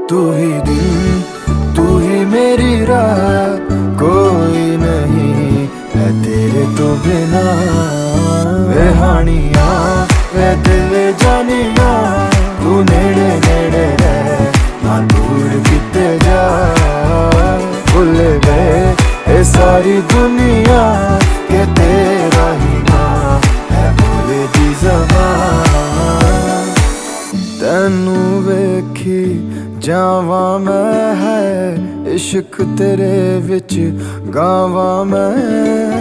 तू ही दिन, तू ही मेरी राह, कोई नहीं है तेरे तो बिना। वे हानिया वे दिल जानिया, तू नेड़े नेड़े रह ना दूर किते जा। भुल गए ये सारी दुनिया के तेरा ही ना है भोले दी ज़बान। तैनू वेखी जावा मैं है इश्क तेरे विच गावा मैं।